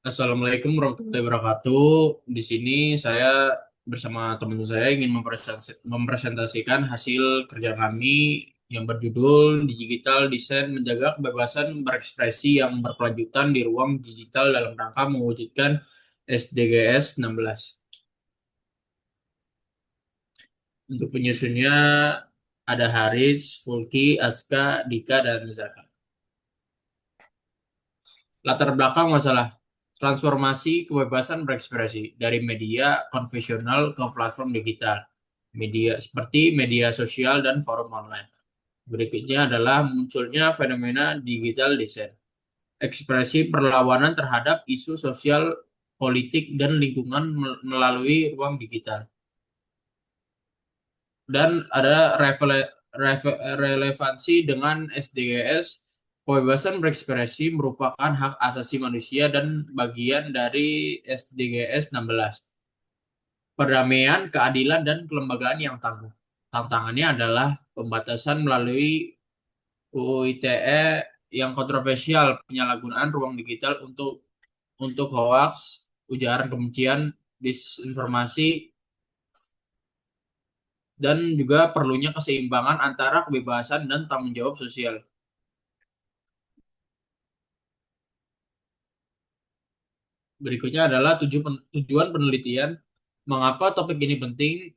Assalamualaikum warahmatullahi wabarakatuh. Di sini saya bersama teman saya ingin mempresentasikan hasil kerja kami yang berjudul Digital Design Menjaga Kebebasan Berekspresi yang Berkelanjutan di Ruang Digital dalam rangka mewujudkan SDGs 16. Untuk penyusunnya ada Haris, Fulki, Aska, Dika, dan Zaka. Latar belakang masalah transformasi kebebasan berekspresi dari media konvensional ke platform digital, media seperti media sosial dan forum online. Berikutnya adalah munculnya fenomena digital design, ekspresi perlawanan terhadap isu sosial, politik, dan lingkungan melalui ruang digital. Dan ada relevansi dengan SDGs. Kebebasan berekspresi merupakan hak asasi manusia dan bagian dari SDGs 16. Perdamaian, keadilan, dan kelembagaan yang tangguh. Tantangannya adalah pembatasan melalui UU ITE yang kontroversial, penyalahgunaan ruang digital untuk hoax, ujaran kebencian, disinformasi, dan juga perlunya keseimbangan antara kebebasan dan tanggung jawab sosial. Berikutnya adalah tujuan penelitian. Mengapa topik ini penting?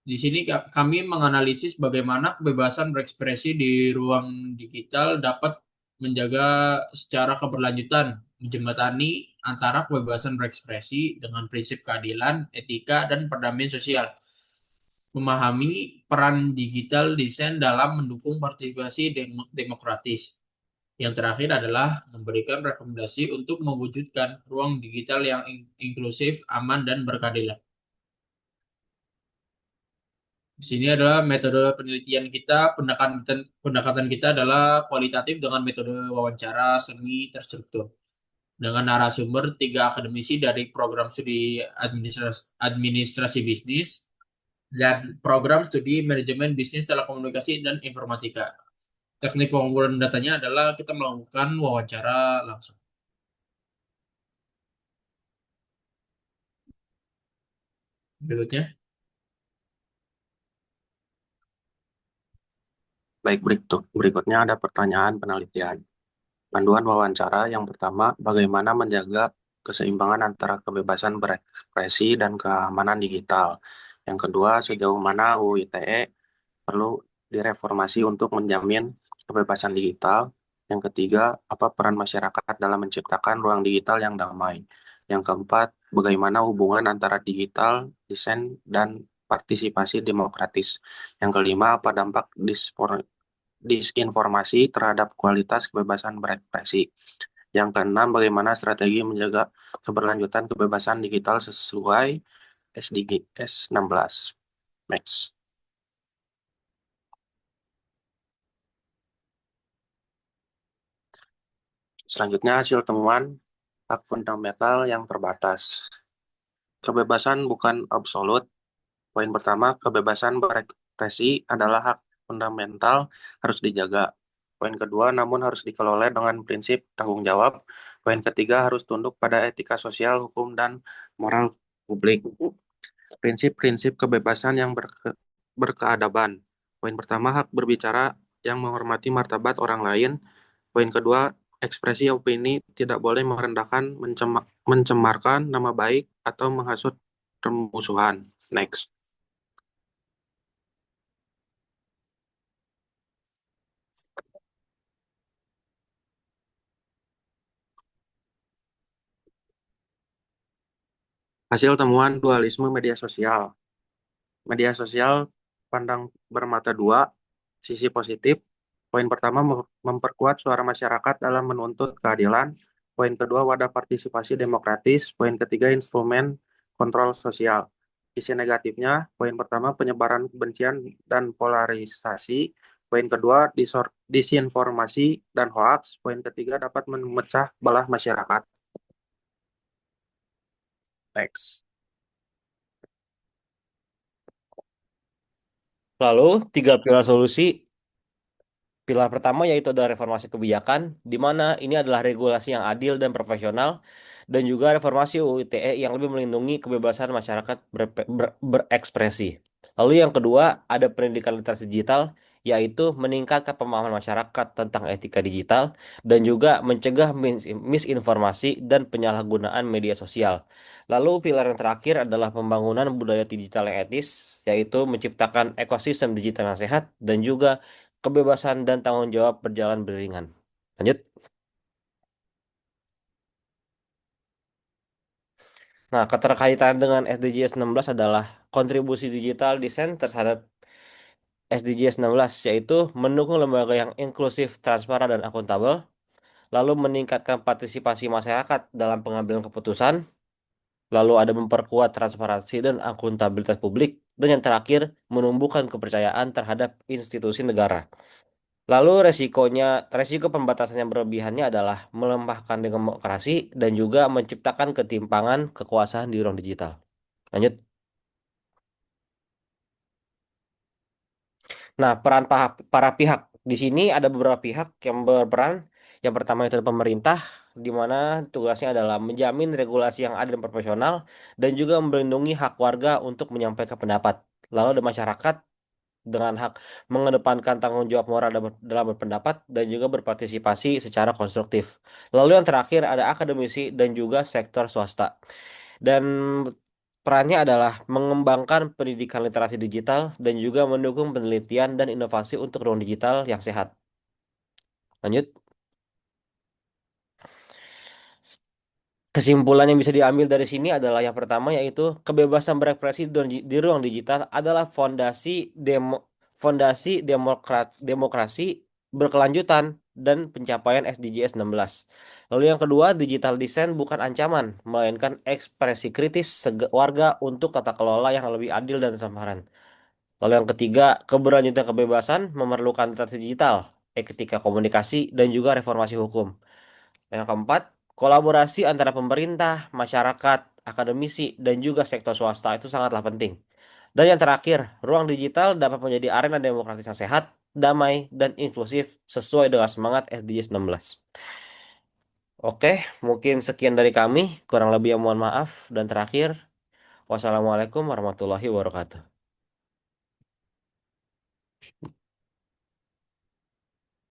Di sini kami menganalisis bagaimana kebebasan berekspresi di ruang digital dapat menjaga secara keberlanjutan, menjembatani antara kebebasan berekspresi dengan prinsip keadilan, etika, dan perdamaian sosial. Memahami peran digital design dalam mendukung partisipasi demokratis. Yang terakhir adalah memberikan rekomendasi untuk mewujudkan ruang digital yang inklusif, aman, dan berkeadilan. Di sini adalah metode penelitian kita, pendekatan kita adalah kualitatif dengan metode wawancara semi terstruktur. Dengan narasumber tiga akademisi dari program studi administrasi bisnis dan program studi manajemen bisnis telekomunikasi dan informatika. Teknik pengumpulan datanya adalah kita melakukan wawancara langsung. Berikutnya. Baik, berikutnya ada pertanyaan penelitian. Panduan wawancara yang pertama, bagaimana menjaga keseimbangan antara kebebasan berekspresi dan keamanan digital. Yang kedua, sejauh mana UU ITE perlu direformasi untuk menjamin kebebasan digital. Yang ketiga, apa peran masyarakat dalam menciptakan ruang digital yang damai. Yang keempat, bagaimana hubungan antara digital, desain, dan partisipasi demokratis. Yang kelima, apa dampak disinformasi terhadap kualitas kebebasan berekspresi. Yang keenam, bagaimana strategi menjaga keberlanjutan kebebasan digital sesuai SDGs 16. Next. Selanjutnya, hasil temuan hak fundamental yang terbatas. Kebebasan bukan absolut. Poin pertama, kebebasan berekspresi adalah hak fundamental harus dijaga. Poin kedua, namun harus dikelola dengan prinsip tanggung jawab. Poin ketiga, harus tunduk pada etika sosial, hukum, dan moral publik. Prinsip-prinsip kebebasan yang berkeadaban. Poin pertama, hak berbicara yang menghormati martabat orang lain. Poin kedua, ekspresi opini tidak boleh merendahkan, mencemarkan nama baik, atau menghasut permusuhan. Next. Hasil temuan dualisme media sosial. Media sosial pandang bermata dua, sisi positif. Poin pertama, memperkuat suara masyarakat dalam menuntut keadilan. Poin kedua, wadah partisipasi demokratis. Poin ketiga, instrumen kontrol sosial. Sisi negatifnya, poin pertama, penyebaran kebencian dan polarisasi. Poin kedua, disinformasi dan hoaks. Poin ketiga, dapat memecah belah masyarakat. Next. Lalu, tiga pilar solusi Pilar pertama yaitu ada reformasi kebijakan, di mana ini adalah regulasi yang adil dan profesional, dan juga reformasi UU ITE yang lebih melindungi kebebasan masyarakat berekspresi. Lalu yang kedua, ada pendidikan literasi digital, yaitu meningkatkan pemahaman masyarakat tentang etika digital, dan juga mencegah misinformasi dan penyalahgunaan media sosial. Lalu pilar yang terakhir adalah pembangunan budaya digital yang etis, yaitu menciptakan ekosistem digital yang sehat, dan juga kebebasan dan tanggung jawab berjalan beriringan. Lanjut. Nah, keterkaitan dengan SDGs 16 adalah kontribusi digital desain terhadap SDGs 16, yaitu mendukung lembaga yang inklusif, transparan, dan akuntabel, lalu meningkatkan partisipasi masyarakat dalam pengambilan keputusan, lalu ada memperkuat transparansi dan akuntabilitas publik, dan yang terakhir, menumbuhkan kepercayaan terhadap institusi negara. Lalu resiko pembatasan yang berlebihannya adalah melemahkan demokrasi dan juga menciptakan ketimpangan kekuasaan di ruang digital. Lanjut. Nah, peran para pihak. Di sini ada beberapa pihak yang berperan. Yang pertama itu pemerintah, di mana tugasnya adalah menjamin regulasi yang adil dan profesional dan juga melindungi hak warga untuk menyampaikan pendapat. Lalu ada masyarakat dengan hak mengedepankan tanggung jawab moral dalam berpendapat dan juga berpartisipasi secara konstruktif. Lalu yang terakhir ada akademisi dan juga sektor swasta. Dan perannya adalah mengembangkan pendidikan literasi digital dan juga mendukung penelitian dan inovasi untuk ruang digital yang sehat. Lanjut. Kesimpulan yang bisa diambil dari sini adalah yang pertama yaitu kebebasan berekspresi di ruang digital adalah fondasi demokrasi berkelanjutan dan pencapaian SDGs 16. Lalu yang kedua, digital design bukan ancaman, melainkan ekspresi kritis warga untuk tata kelola yang lebih adil dan transparan. Lalu yang ketiga, keberlanjutan kebebasan memerlukan literasi digital, etika komunikasi, dan juga reformasi hukum. Yang keempat, kolaborasi antara pemerintah, masyarakat, akademisi, dan juga sektor swasta itu sangatlah penting. Dan yang terakhir, ruang digital dapat menjadi arena demokratis yang sehat, damai, dan inklusif sesuai dengan semangat SDGs 16. Oke, mungkin sekian dari kami. Kurang lebih mohon maaf. Dan terakhir, wassalamualaikum warahmatullahi wabarakatuh.